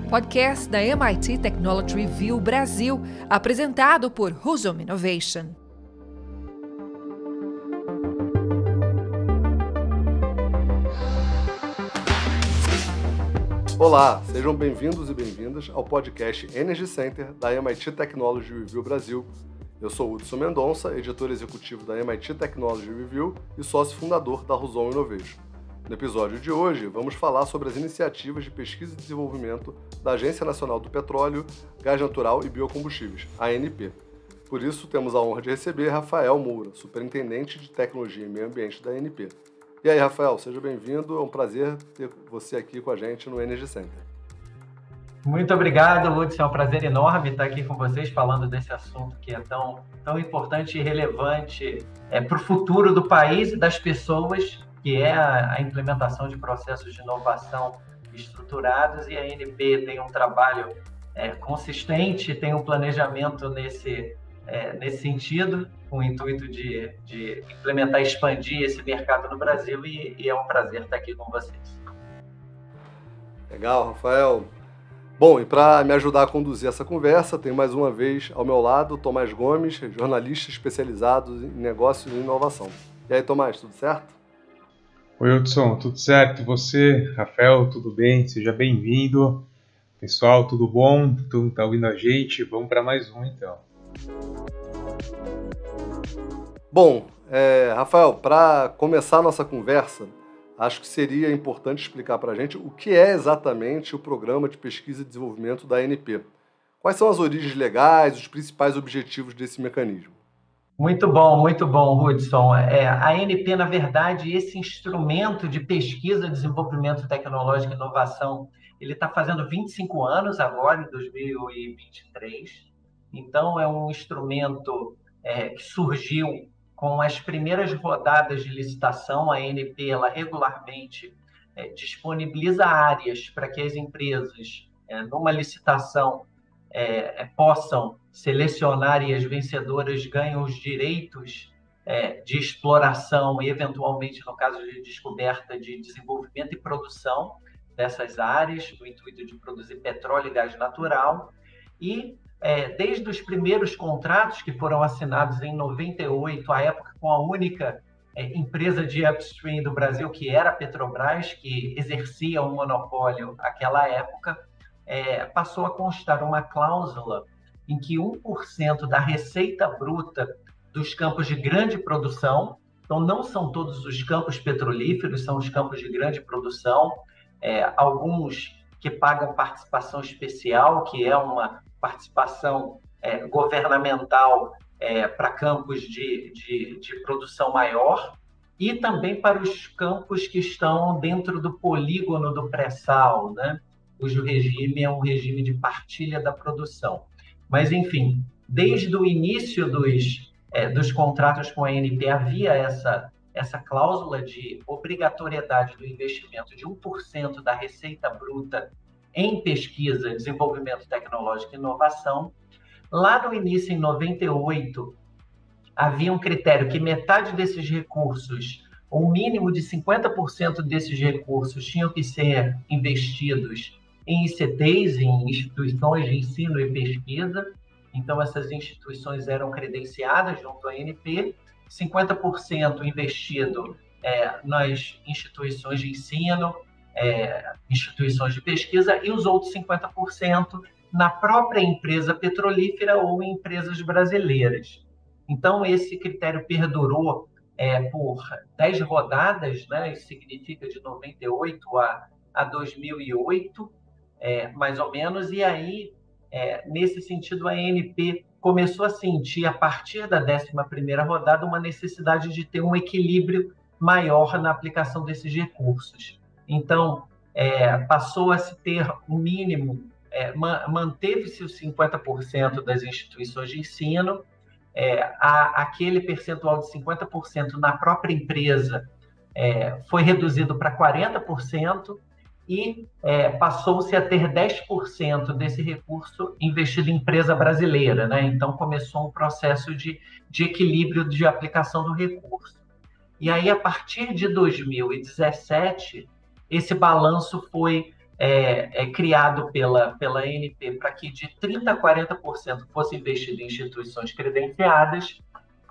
podcast da MIT Technology Review Brasil, apresentado por Husum Innovation. Olá, sejam bem-vindos e bem-vindas ao podcast Energy Center da MIT Technology Review Brasil. Eu sou Hudson Mendonça, editor executivo da MIT Technology Review e sócio fundador da Husum Innovation. No episódio de hoje, vamos falar sobre as iniciativas de pesquisa e desenvolvimento da Agência Nacional do Petróleo, Gás Natural e Biocombustíveis, ANP. Por isso, temos a honra de receber Rafael Moura, Superintendente de Tecnologia e Meio Ambiente da ANP. E aí, Rafael, seja bem-vindo. É um prazer ter você aqui com a gente no Energy Center. Muito obrigado, Hudson. É um prazer enorme estar aqui com vocês falando desse assunto que é tão importante e relevante para o futuro do país e das pessoas, que é a implementação de processos de inovação estruturados, e a ANP tem um trabalho consistente, tem um planejamento nesse sentido, com o intuito de implementar e expandir esse mercado no Brasil, e é um prazer estar aqui com vocês. Legal, Rafael. Bom, e para me ajudar a conduzir essa conversa, tenho mais uma vez ao meu lado Tomás Gomes, jornalista especializado em negócios e inovação. E aí, Tomás, tudo certo? Oi, Hudson, tudo certo? E você, Rafael, tudo bem? Seja bem-vindo. Pessoal, tudo bom? Todo mundo está ouvindo a gente? Vamos para mais um, então. Bom, Rafael, para começar a nossa conversa, acho que seria importante explicar para a gente o que é exatamente o Programa de Pesquisa e Desenvolvimento da ANP. Quais são as origens legais, os principais objetivos desse mecanismo? Muito bom, Hudson. A ANP, na verdade, esse instrumento de pesquisa, desenvolvimento tecnológico e inovação, ele está fazendo 25 anos agora, em 2023. Então, é um instrumento que surgiu com as primeiras rodadas de licitação. A ANP, ela regularmente disponibiliza áreas para que as empresas, numa licitação, possam selecionar, e as vencedoras ganham os direitos de exploração e, eventualmente, no caso de descoberta, de desenvolvimento e produção dessas áreas, no intuito de produzir petróleo e gás natural. E, desde os primeiros contratos que foram assinados em 98, à época com a única empresa de upstream do Brasil, que era a Petrobras, que exercia um monopólio naquela época, passou a constar uma cláusula em que 1% da receita bruta dos campos de grande produção, então não são todos os campos petrolíferos, são os campos de grande produção, alguns que pagam participação especial, que é uma participação governamental para campos de produção maior, e também para os campos que estão dentro do polígono do pré-sal, né? Cujo regime é um regime de partilha da produção. Mas, enfim, desde o início dos contratos com a ANP havia essa cláusula de obrigatoriedade do investimento de 1% da receita bruta em pesquisa, desenvolvimento tecnológico e inovação. Lá no início, em 98, havia um critério que metade desses recursos, ou um mínimo de 50% desses recursos, tinham que ser investidos em ICTs, em instituições de ensino e pesquisa. Então, essas instituições eram credenciadas junto à ANP, 50% investido nas instituições de ensino, instituições de pesquisa, e os outros 50% na própria empresa petrolífera ou em empresas brasileiras. Então, esse critério perdurou por 10 rodadas, né? Isso significa de 98 a 2008, mais ou menos, e aí, nesse sentido, a ANP começou a sentir, a partir da 11ª rodada, uma necessidade de ter um equilíbrio maior na aplicação desses recursos. Então, passou a se ter um mínimo, manteve-se os 50% das instituições de ensino, aquele percentual de 50% na própria empresa foi reduzido para 40%, e passou-se a ter 10% desse recurso investido em empresa brasileira, né? Então, começou um processo de equilíbrio de aplicação do recurso. E aí, a partir de 2017, esse balanço foi criado pela ANP para que de 30% a 40% fosse investido em instituições credenciadas,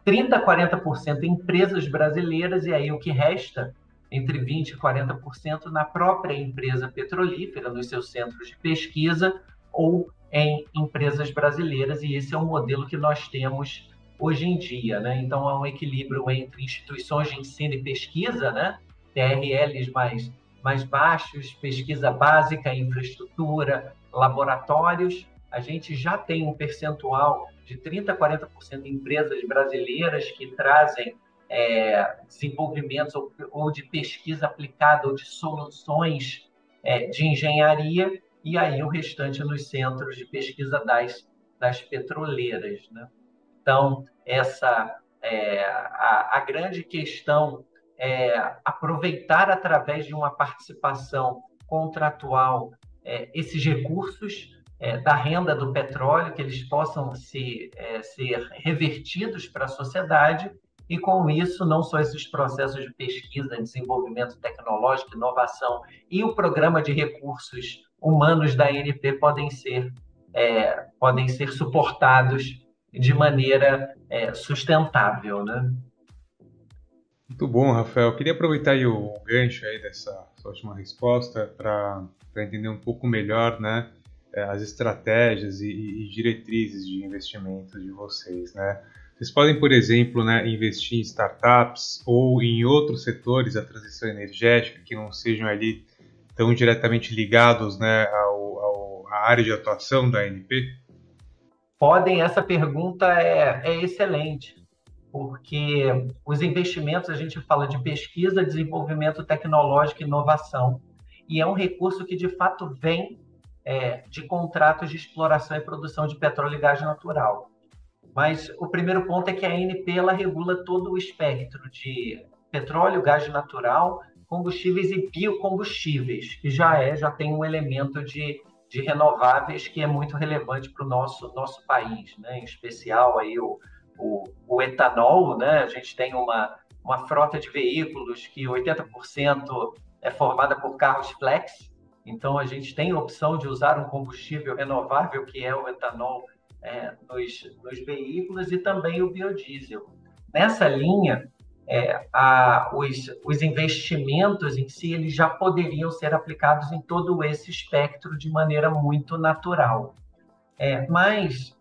30% a 40% em empresas brasileiras, e aí o que resta, entre 20% e 40%, na própria empresa petrolífera, nos seus centros de pesquisa ou em empresas brasileiras, e esse é o modelo que nós temos hoje em dia, né? Então, há um equilíbrio entre instituições de ensino e pesquisa, né? TRLs mais baixos, pesquisa básica, infraestrutura, laboratórios. A gente já tem um percentual de 30% a 40% de empresas brasileiras que trazem desenvolvimentos ou de pesquisa aplicada ou de soluções de engenharia, e aí o restante nos centros de pesquisa das petroleiras, né? Então, a grande questão é aproveitar através de uma participação contratual esses recursos da renda do petróleo, que eles possam ser revertidos para a sociedade, e com isso não só esses processos de pesquisa, desenvolvimento tecnológico, inovação e o programa de recursos humanos da ANP podem ser suportados de maneira sustentável, né? Muito bom, Rafael. Eu queria aproveitar aí o gancho aí dessa sua última resposta para entender um pouco melhor, né, as estratégias e diretrizes de investimento de vocês, né? Vocês podem, por exemplo, né, investir em startups ou em outros setores da transição energética que não sejam ali tão diretamente ligados, né, à área de atuação da ANP? Podem, essa pergunta é excelente, porque os investimentos, a gente fala de pesquisa, desenvolvimento tecnológico e inovação, e é um recurso que, de fato, vem de contratos de exploração e produção de petróleo e gás natural. Mas o primeiro ponto é que a ANP ela regula todo o espectro de petróleo, gás natural, combustíveis e biocombustíveis, que já tem um elemento de renováveis que é muito relevante para o nosso país, né? Em especial aí o etanol, né? A gente tem uma frota de veículos que 80% é formada por carros flex, então a gente tem a opção de usar um combustível renovável, que é o etanol, nos veículos, e também o biodiesel. Nessa linha, os investimentos em si eles já poderiam ser aplicados em todo esse espectro de maneira muito natural. Mas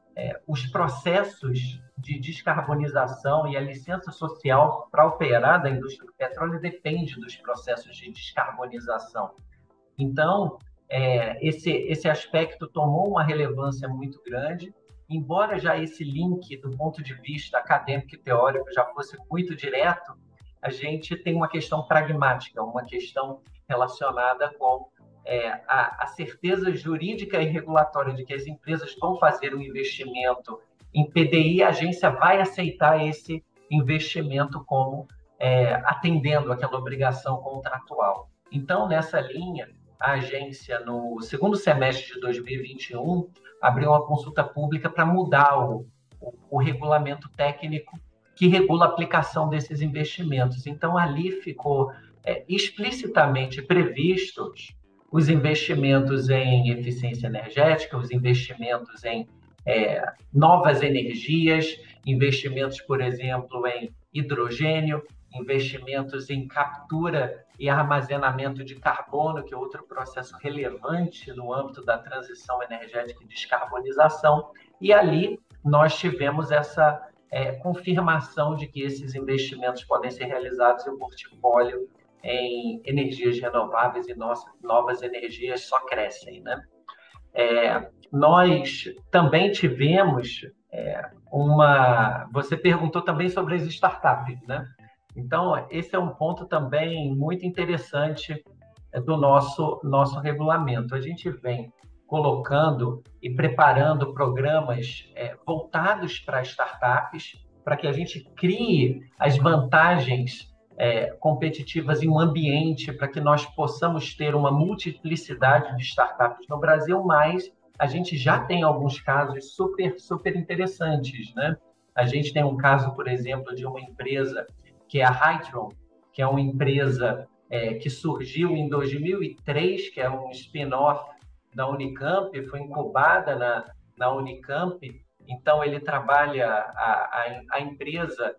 os processos de descarbonização e a licença social para operar da indústria do petróleo depende dos processos de descarbonização. Então, esse aspecto tomou uma relevância muito grande, embora já esse link, do ponto de vista acadêmico e teórico, já fosse muito direto. A gente tem uma questão pragmática, uma questão relacionada com a certeza jurídica e regulatória de que as empresas vão fazer um investimento em PDI, a agência vai aceitar esse investimento como atendendo aquela obrigação contratual. Então, nessa linha, a agência, no segundo semestre de 2021, abriu uma consulta pública para mudar o regulamento técnico que regula a aplicação desses investimentos. Então, ali ficou explicitamente previstos os investimentos em eficiência energética, os investimentos em novas energias, investimentos, por exemplo, em hidrogênio, investimentos em captura e armazenamento de carbono, que é outro processo relevante no âmbito da transição energética e descarbonização. E ali nós tivemos essa confirmação de que esses investimentos podem ser realizados em um portfólio em energias renováveis, e novas energias só crescem, né? Nós também tivemos Você perguntou também sobre as startups, né? Então, esse é um ponto também muito interessante do nosso regulamento. A gente vem colocando e preparando programas voltados para startups, para que a gente crie as vantagens competitivas em um ambiente para que nós possamos ter uma multiplicidade de startups no Brasil, mas a gente já tem alguns casos super interessantes, né? A gente tem um caso, por exemplo, de uma empresa que é a Hytron, que é uma empresa que surgiu em 2003, que é um spin-off da Unicamp, foi incubada na Unicamp. Então, ele trabalha, a empresa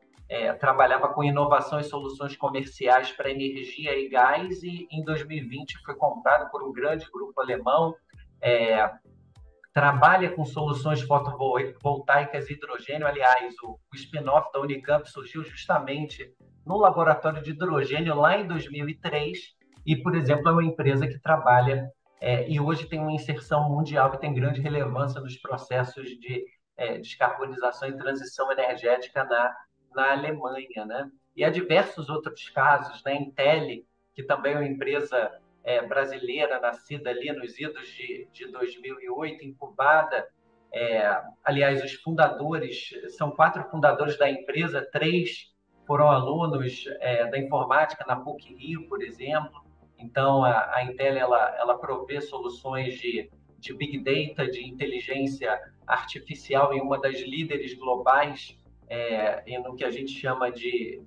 trabalhava com inovação e soluções comerciais para energia e gás, e em 2020 foi comprado por um grande grupo alemão, trabalha com soluções fotovoltaicas e hidrogênio. Aliás, o spin-off da Unicamp surgiu justamente no laboratório de hidrogênio lá em 2003, e, por exemplo, é uma empresa que trabalha e hoje tem uma inserção mundial que tem grande relevância nos processos de descarbonização e transição energética na Alemanha, né? E há diversos outros casos, né? Intel, que também é uma empresa brasileira, nascida ali nos idos de 2008, incubada. Aliás, os fundadores, são 4 fundadores da empresa, 3 foram alunos da informática na PUC-Rio, por exemplo. Então, a Intel ela provê soluções de Big Data, de inteligência artificial, em uma das líderes globais no que a gente chama de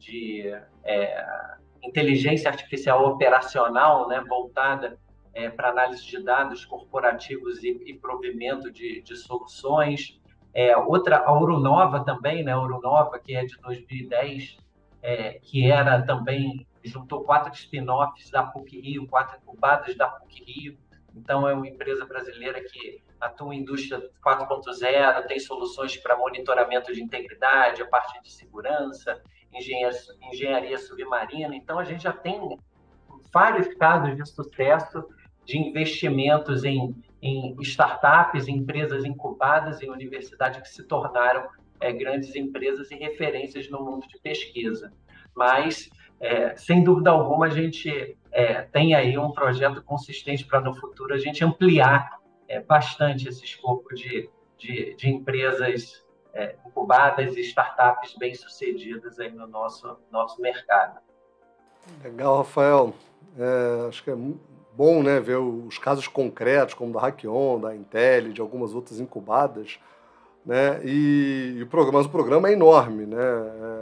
inteligência artificial operacional, né, voltada para análise de dados corporativos e provimento de soluções. Outra, a Ourunova também, né, a Ourunova, que é de 2010, que era também, juntou 4 spin-offs da PUC-Rio, 4 incubadas da PUC-Rio. Então, é uma empresa brasileira que atua em indústria 4.0, tem soluções para monitoramento de integridade, a parte de segurança, engenharia submarina. Então, a gente já tem vários casos de sucesso de investimentos em startups, em empresas incubadas, em universidades que se tornaram grandes empresas e referências no mundo de pesquisa. Mas, sem dúvida alguma, a gente tem aí um projeto consistente para, no futuro, a gente ampliar bastante esse escopo de empresas incubadas e startups bem-sucedidas aí no nosso mercado. Legal, Rafael. Acho que é bom, né, ver os casos concretos, como da Hackion, da Intel, de algumas outras incubadas, né? E o programa é enorme, né?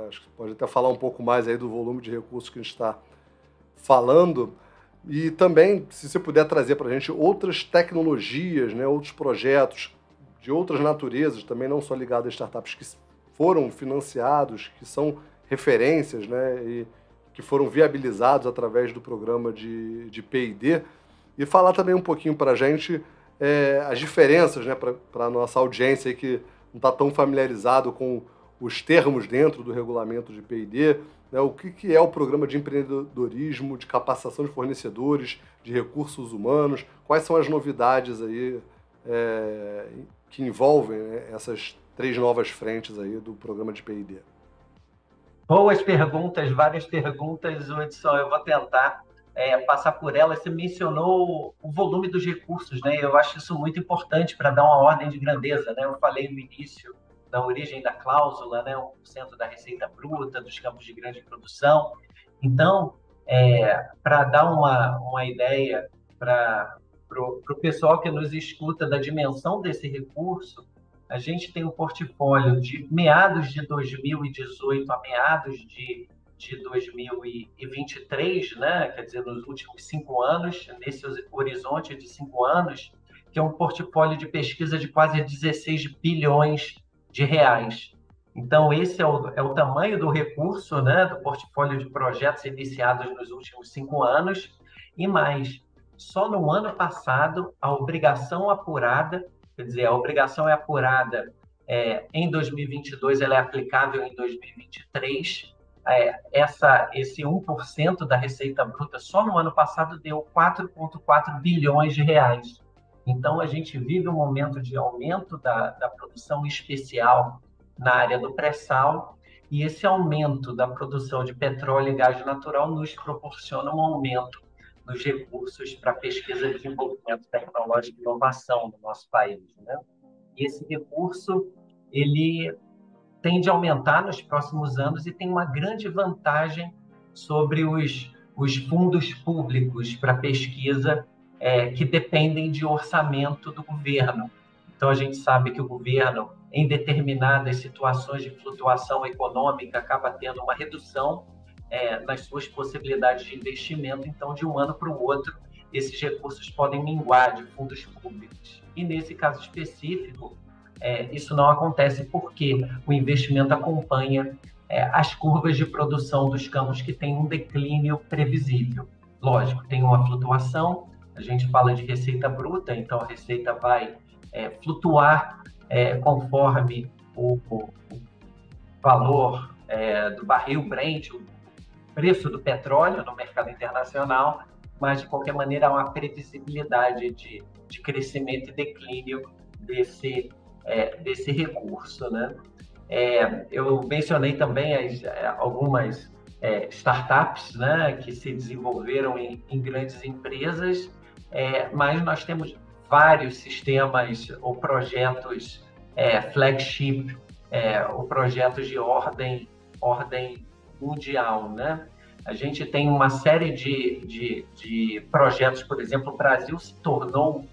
Acho que você pode até falar um pouco mais aí do volume de recursos que a gente está falando. E também, se você puder trazer para a gente outras tecnologias, né, outros projetos de outras naturezas, também não só ligados a startups que foram financiados, que são referências, né, e que foram viabilizados através do programa de P&D, e falar também um pouquinho para a gente as diferenças, né, para a nossa audiência aí que não está tão familiarizado com os termos dentro do regulamento de P&D, né, o que é o programa de empreendedorismo, de capacitação de fornecedores, de recursos humanos, quais são as novidades aí que envolvem, né, essas 3 novas frentes aí do programa de P&D. Boas perguntas, várias perguntas, Hudson. Eu vou tentar passar por elas. Você mencionou o volume dos recursos, né? Eu acho isso muito importante para dar uma ordem de grandeza, né? Eu falei no início da origem da cláusula, né? 1% da receita bruta, dos campos de grande produção. Então, para dar uma ideia para o pessoal que nos escuta da dimensão desse recurso, a gente tem um portfólio de meados de 2018 a meados de 2023, né? Quer dizer, nos últimos 5 anos, nesse horizonte de 5 anos, que é um portfólio de pesquisa de quase 16 bilhões de reais. Então, esse é o tamanho do recurso, né, do portfólio de projetos iniciados nos últimos 5 anos. E mais, só no ano passado, a obrigação apurada, quer dizer, a obrigação é apurada em 2022, ela é aplicável em 2023. Esse 1% da receita bruta só no ano passado deu 4,4 bilhões de reais. Então, a gente vive um momento de aumento da produção especial na área do pré-sal, e esse aumento da produção de petróleo e gás natural nos proporciona um aumento nos recursos para pesquisa, desenvolvimento tecnológico e inovação no nosso país, né? E esse recurso, ele tende a aumentar nos próximos anos e tem uma grande vantagem sobre os fundos públicos para pesquisa que dependem de orçamento do governo. Então, a gente sabe que o governo, em determinadas situações de flutuação econômica, acaba tendo uma redução nas suas possibilidades de investimento. Então, de um ano para o outro, esses recursos podem minguar de fundos públicos. E nesse caso específico, isso não acontece porque o investimento acompanha as curvas de produção dos campos que têm um declínio previsível. Lógico, tem uma flutuação, a gente fala de receita bruta, então a receita vai flutuar conforme o valor do barril Brent, o preço do petróleo no mercado internacional, mas de qualquer maneira há uma previsibilidade de crescimento e declínio desse recurso, né? Eu mencionei também algumas startups, né, que se desenvolveram em grandes empresas, mas nós temos vários sistemas ou projetos flagship, ou projetos de ordem mundial, né? A gente tem uma série de projetos, por exemplo, o Brasil se tornou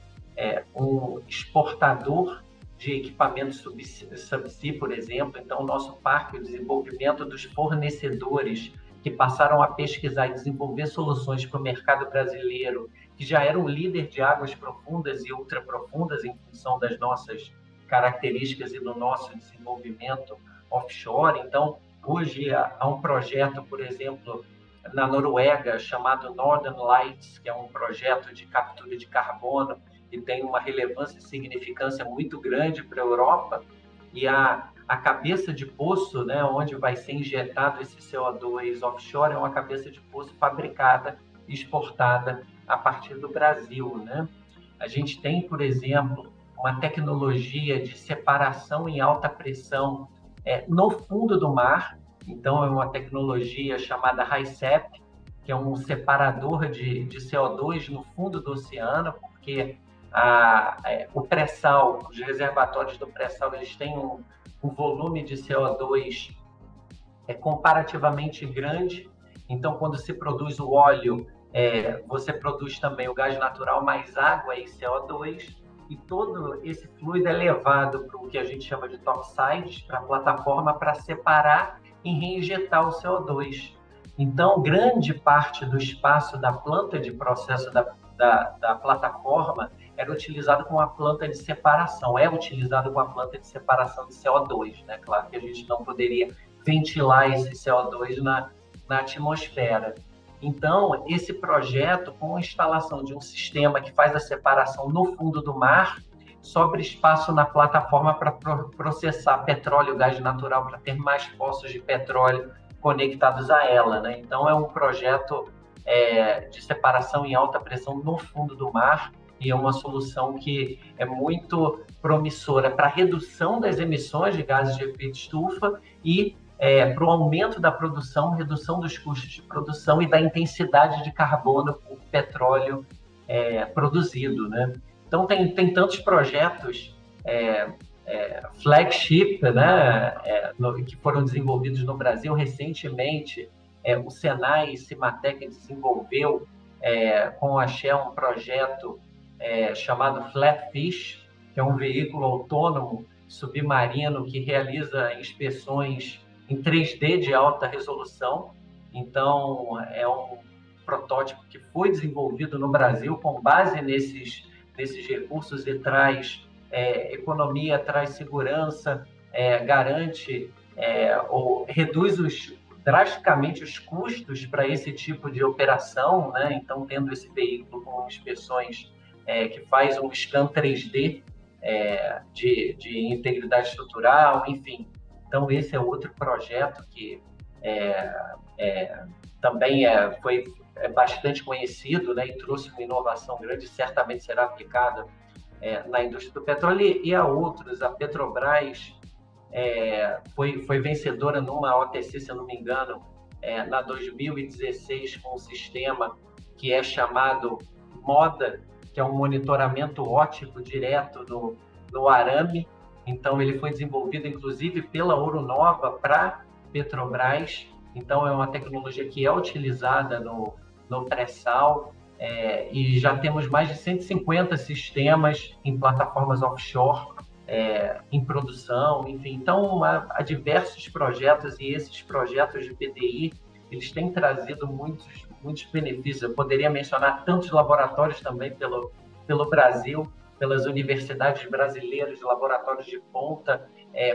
um exportador de equipamentos subsea, por exemplo. Então, o nosso parque, o desenvolvimento dos fornecedores que passaram a pesquisar e desenvolver soluções para o mercado brasileiro, que já era um líder de águas profundas e ultraprofundas em função das nossas características e do nosso desenvolvimento offshore. Então, hoje há um projeto, por exemplo, na Noruega, chamado Northern Lights, que é um projeto de captura de carbono que tem uma relevância e significância muito grande para a Europa, e a cabeça de poço, né, onde vai ser injetado esse CO2 offshore, é uma cabeça de poço fabricada e exportada a partir do Brasil, né? A gente tem, por exemplo, uma tecnologia de separação em alta pressão no fundo do mar. Então, é uma tecnologia chamada HISEP, que é um separador de CO2 no fundo do oceano, porque o pré-sal, os reservatórios do pré-sal, eles têm um volume de CO2 comparativamente grande. Então, quando se produz o óleo, você produz também o gás natural, mais água e CO2, e todo esse fluido é levado para o que a gente chama de topsides, para a plataforma, para separar e reinjetar o CO2. Então, grande parte do espaço da planta de processo da plataforma era utilizado com a planta de separação, é utilizado com a planta de separação de CO2, né? Claro que a gente não poderia ventilar esse CO2 na atmosfera. Então, esse projeto, com a instalação de um sistema que faz a separação no fundo do mar, sobra espaço na plataforma para processar petróleo e gás natural, para ter mais poços de petróleo conectados a ela, né? Então, é um projeto de separação em alta pressão no fundo do mar, e é uma solução que é muito promissora para a redução das emissões de gases de efeito estufa e para o aumento da produção, redução dos custos de produção e da intensidade de carbono por petróleo produzido, né? Então, tem tantos projetos flagship, né, que foram desenvolvidos no Brasil recentemente. O Senai e Cimatec desenvolveu com a Shell um projeto chamado Flatfish, que é um veículo autônomo submarino que realiza inspeções em 3D de alta resolução. Então, é um protótipo que foi desenvolvido no Brasil com base nesses recursos e traz economia, traz segurança, garante ou reduz drasticamente os custos para esse tipo de operação, né? Então, tendo esse veículo com inspeções que faz um scan 3D de integridade estrutural, enfim. Então, esse é outro projeto que também foi bastante conhecido, né, e trouxe uma inovação grande, certamente será aplicada na indústria do petróleo. E há outros. A Petrobras foi vencedora numa OTC, se eu não me engano, na 2016, com um sistema que é chamado MODA, que é um monitoramento óptico direto no arame. Então, ele foi desenvolvido, inclusive, pela Ouro Nova para Petrobras. Então, é uma tecnologia que é utilizada no pré-sal, e já temos mais de 150 sistemas em plataformas offshore em produção, enfim. Então, há diversos projetos, e esses projetos de PDI eles têm trazido muitos benefícios. Eu poderia mencionar tantos laboratórios também pelo Brasil, pelas universidades brasileiras, laboratórios de ponta,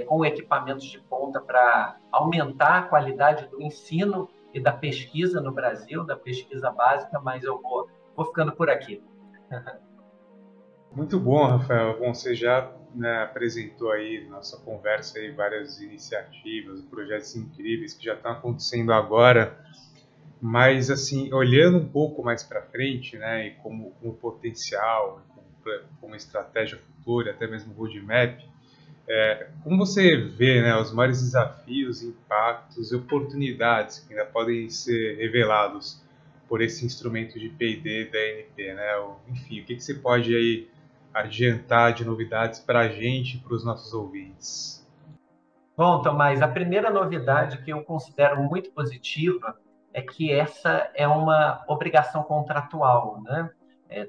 com equipamentos de ponta para aumentar a qualidade do ensino e da pesquisa no Brasil, da pesquisa básica, mas eu vou ficando por aqui. Muito bom, Rafael. Bom, você já, né, apresentou aí na nossa conversa aí várias iniciativas, projetos incríveis que já estão acontecendo agora, mas assim, olhando um pouco mais para frente, né, e como potencial, como estratégia futura, até mesmo roadmap, como você vê, né, os maiores desafios, impactos e oportunidades que ainda podem ser revelados por esse instrumento de P&D da ANP, né? Enfim, o que você pode aí adiantar de novidades para a gente e para os nossos ouvintes? Bom, Tomás, a primeira novidade que eu considero muito positiva é que essa é uma obrigação contratual, né?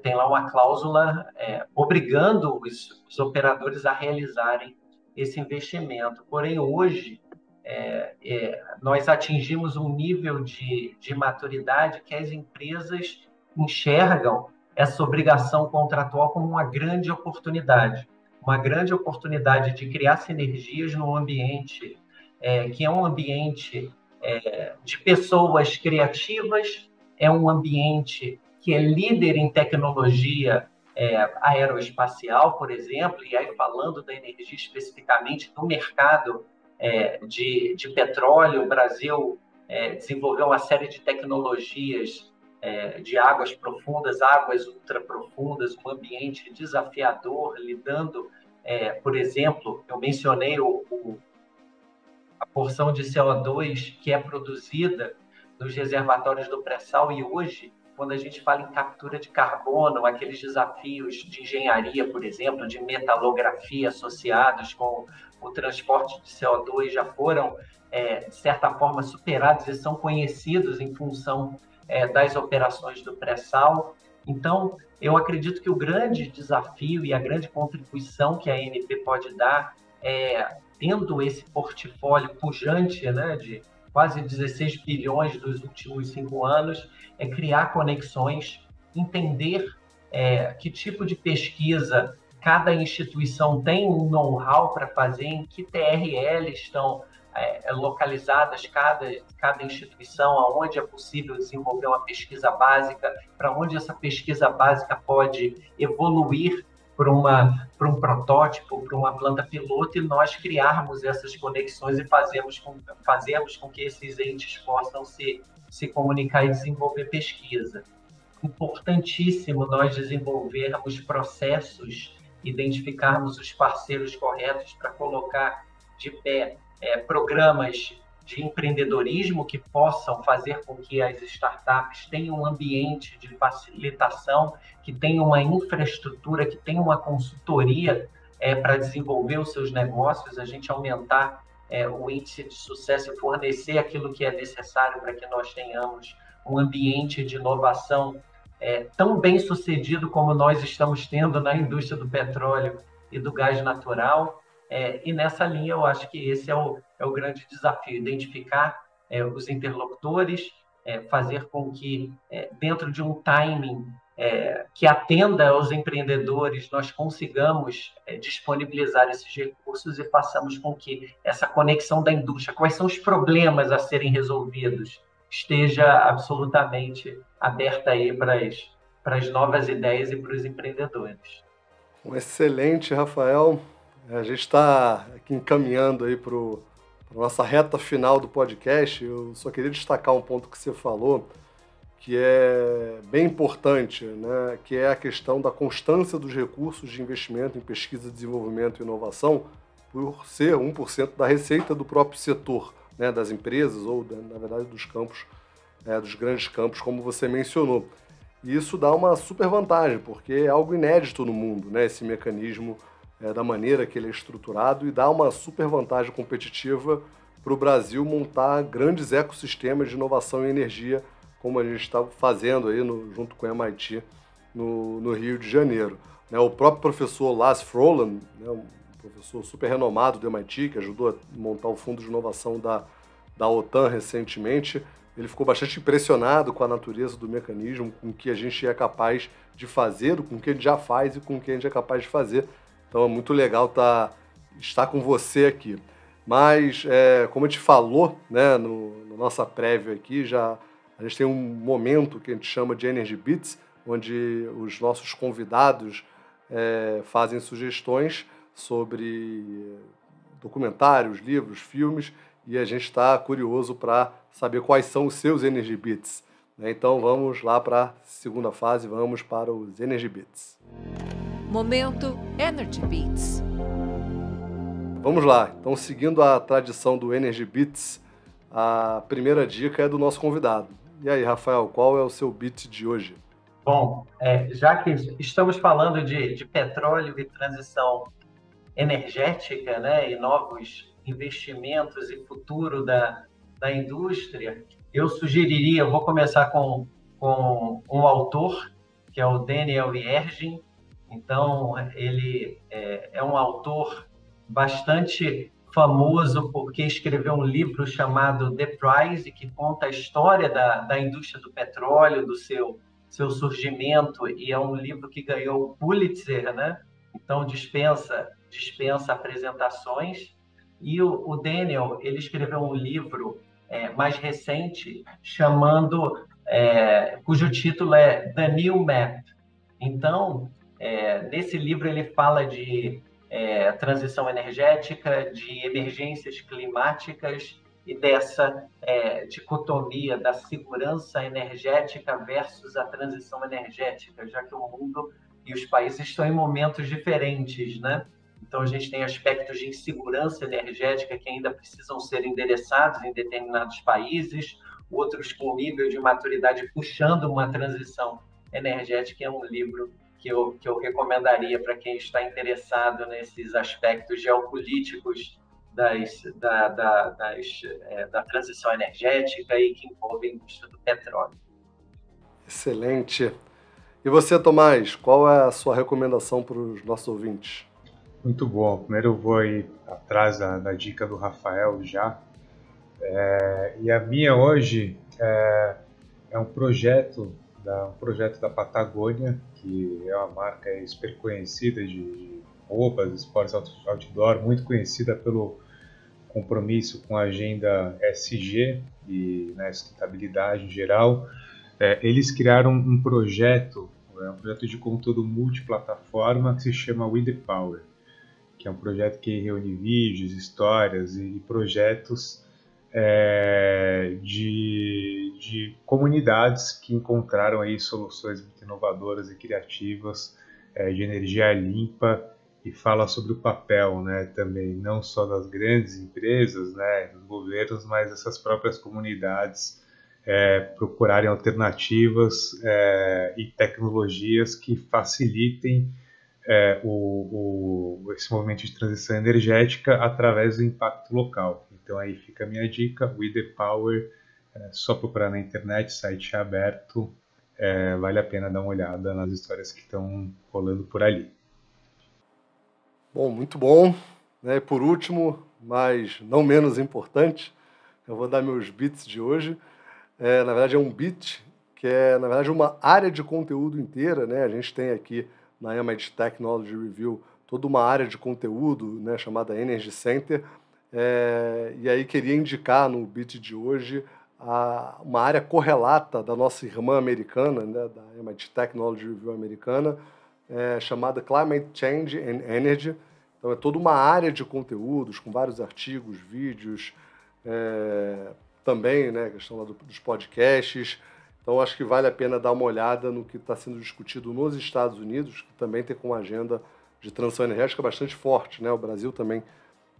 Tem lá uma cláusula obrigando os operadores a realizarem esse investimento. Porém, hoje, nós atingimos um nível de maturidade que as empresas enxergam essa obrigação contratual como uma grande oportunidade de criar sinergias num ambiente que é um ambiente de pessoas criativas, é um ambiente que é líder em tecnologia aeroespacial, por exemplo, e aí falando da energia especificamente no mercado de petróleo, o Brasil desenvolveu uma série de tecnologias de águas profundas, águas ultraprofundas, um ambiente desafiador, lidando, por exemplo, eu mencionei a porção de CO2 que é produzida nos reservatórios do pré-sal, e hoje, quando a gente fala em captura de carbono, aqueles desafios de engenharia, por exemplo, de metalografia associados com o transporte de CO2 já foram, de certa forma, superados e são conhecidos em função das operações do pré-sal. Então, eu acredito que o grande desafio e a grande contribuição que a ANP pode dar tendo esse portfólio pujante, né, de quase 16 bilhões dos últimos 5 anos, é criar conexões, entender que tipo de pesquisa cada instituição tem um know-how para fazer, em que TRL estão localizadas cada instituição, aonde é possível desenvolver uma pesquisa básica, para onde essa pesquisa básica pode evoluir para um protótipo, para uma planta piloto, e nós criarmos essas conexões e fazermos com que esses entes possam se comunicar e desenvolver pesquisa. Importantíssimo nós desenvolvermos processos, identificarmos os parceiros corretos para colocar de pé programas de empreendedorismo que possam fazer com que as startups tenham um ambiente de facilitação, que tenham uma infraestrutura, que tenham uma consultoria para desenvolver os seus negócios, a gente aumentar o índice de sucesso e fornecer aquilo que é necessário para que nós tenhamos um ambiente de inovação tão bem sucedido como nós estamos tendo na indústria do petróleo e do gás natural. E nessa linha, eu acho que esse é o grande desafio, identificar os interlocutores, fazer com que, dentro de um timing que atenda aos empreendedores, nós consigamos disponibilizar esses recursos e façamos com que essa conexão da indústria, quais são os problemas a serem resolvidos, esteja absolutamente aberta aí para as novas ideias e para os empreendedores. Excelente, Rafael. A gente está aqui encaminhando aí para a nossa reta final do podcast. Eu só queria destacar um ponto que você falou, que é bem importante, né? Que é a questão da constância dos recursos de investimento em pesquisa, desenvolvimento e inovação, por ser 1% da receita do próprio setor, né? Das empresas ou, na verdade, dos campos, dos grandes campos, como você mencionou. E isso dá uma super vantagem, porque é algo inédito no mundo, né? Esse mecanismo da maneira que ele é estruturado, e dá uma super vantagem competitiva para o Brasil montar grandes ecossistemas de inovação em energia, como a gente está fazendo aí junto com o MIT no Rio de Janeiro. O próprio professor Lars Frohlan, um professor super renomado do MIT, que ajudou a montar o Fundo de Inovação da OTAN recentemente, ele ficou bastante impressionado com a natureza do mecanismo, com o que a gente é capaz de fazer, com o que a gente já faz e com o que a gente é capaz de fazer. Então é muito legal estar com você aqui. Mas, como a gente falou, né, no nossa prévia aqui, a gente tem um momento que a gente chama de Energy Bits, onde os nossos convidados fazem sugestões sobre documentários, livros, filmes, e a gente está curioso para saber quais são os seus Energy Bits. Então vamos lá para a segunda fase, vamos para os Energy Bits. Momento Energy Bits. Vamos lá, então seguindo a tradição do Energy Bits, a primeira dica é do nosso convidado. E aí, Rafael, qual é o seu bit de hoje? Bom, já que estamos falando de petróleo e transição energética, né, e novos investimentos e futuro da indústria, eu vou começar com um autor, que é o Daniel Yergin. Então, ele é um autor bastante famoso porque escreveu um livro chamado The Price, que conta a história da indústria do petróleo, do seu surgimento, e é um livro que ganhou o Pulitzer, né? Então dispensa apresentações. E o Daniel, ele escreveu um livro mais recente cujo título é The New Map. Então, nesse livro ele fala de transição energética, de emergências climáticas e dessa dicotomia da segurança energética versus a transição energética, já que o mundo e os países estão em momentos diferentes, né? Então, a gente tem aspectos de insegurança energética que ainda precisam ser endereçados em determinados países, outros com nível de maturidade puxando uma transição energética. É um livro que eu recomendaria para quem está interessado nesses aspectos geopolíticos da transição energética e que envolve a indústria do petróleo. Excelente. E você, Tomás, qual é a sua recomendação para os nossos ouvintes? Muito bom. Primeiro eu vou ir atrás da dica do Rafael já. E a minha hoje é um projeto da Patagônia, que é uma marca super conhecida de roupas, esportes outdoor, muito conhecida pelo compromisso com a agenda ESG e sustentabilidade em geral. Eles criaram um projeto de conteúdo multiplataforma que se chama We The Power, que é um projeto que reúne vídeos, histórias e projetos de comunidades que encontraram aí soluções muito inovadoras e criativas de energia limpa, e fala sobre o papel, né, também não só das grandes empresas, né, dos governos, mas essas próprias comunidades procurarem alternativas e tecnologias que facilitem esse movimento de transição energética através do impacto local. Então aí fica a minha dica, We The Power, só procurar na internet, site aberto, vale a pena dar uma olhada nas histórias que estão rolando por ali. Bom, muito bom. E por último, mas não menos importante, eu vou dar meus bits de hoje. Na verdade é um bit que é, na verdade, uma área de conteúdo inteira, né? A gente tem aqui na MIT Technology Review toda uma área de conteúdo, né, chamada Energy Center. E aí queria indicar no bit de hoje uma área correlata da nossa irmã americana, né, da MIT Technology Review americana, chamada Climate Change and Energy. Então é toda uma área de conteúdos com vários artigos, vídeos, também, né, a questão lá dos podcasts. Então acho que vale a pena dar uma olhada no que está sendo discutido nos Estados Unidos, que também tem uma agenda de transição energética bastante forte, né? O Brasil também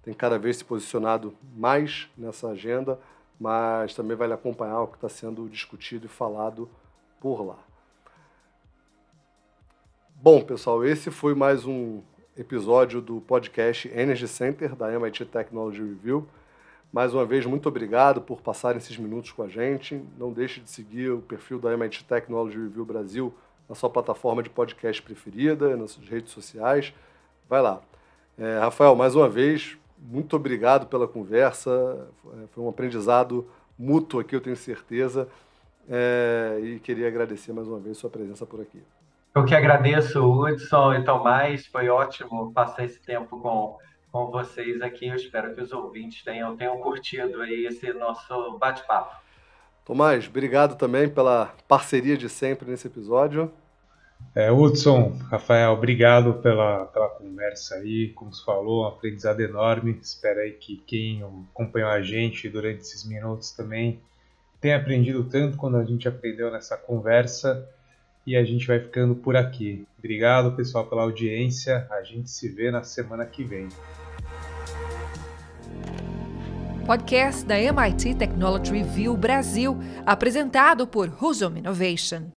tem cada vez se posicionado mais nessa agenda, mas também vale acompanhar o que está sendo discutido e falado por lá. Bom, pessoal, esse foi mais um episódio do podcast Energy Center da MIT Technology Review. Mais uma vez, muito obrigado por passarem esses minutos com a gente. Não deixe de seguir o perfil da MIT Technology Review Brasil na sua plataforma de podcast preferida, nas suas redes sociais. Vai lá. Rafael, mais uma vez, muito obrigado pela conversa. Foi um aprendizado mútuo aqui, eu tenho certeza. E queria agradecer mais uma vez sua presença por aqui. Eu que agradeço, Hudson e Tomás. Foi ótimo passar esse tempo com vocês aqui. Eu espero que os ouvintes tenham curtido aí esse nosso bate-papo. Tomás, obrigado também pela parceria de sempre nesse episódio. Hudson, Rafael, obrigado pela conversa aí. Como se falou, um aprendizado enorme. Espero aí que quem acompanhou a gente durante esses minutos também tenha aprendido tanto quando a gente aprendeu nessa conversa. E a gente vai ficando por aqui. Obrigado, pessoal, pela audiência. A gente se vê na semana que vem. Podcast da MIT Technology Review Brasil, apresentado por Husum Innovation.